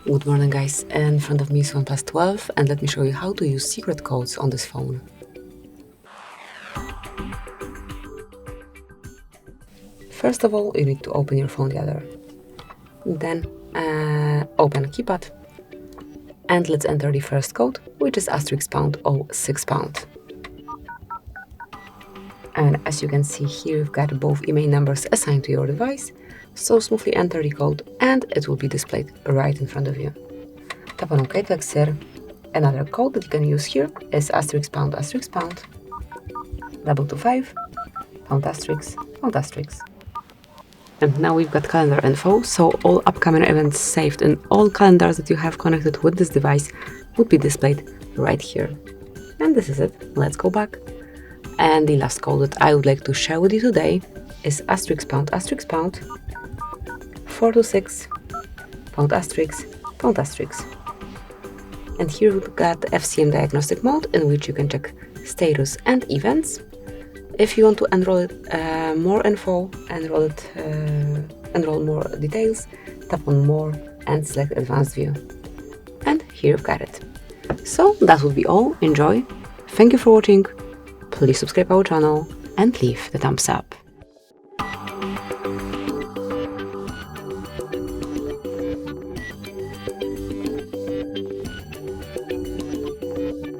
Good morning guys, in front of me is OnePlus 12 and let me show you how to use secret codes on this phone. First of all, you need to open your phone together. Then open keypad and let's enter the first code, which is *pound or £6. And as you can see here, you've got both email numbers assigned to your device, so smoothly enter the code and it will be displayed right in front of you. Tap on OK to exit. Another code that you can use here is *pound, #25, #, And now we've got calendar info, so all upcoming events saved in all calendars that you have connected with this device would be displayed right here. And this is it. Let's go back. And the last code that I would like to share with you today is *pound, 426, #, And here we've got the FCM diagnostic mode in which you can check status and events. If you want to enroll more info, enroll more details, tap on more and select advanced view. And here you've got it. So that would be all. Enjoy. Thank you for watching. Please subscribe our channel and leave the thumbs up.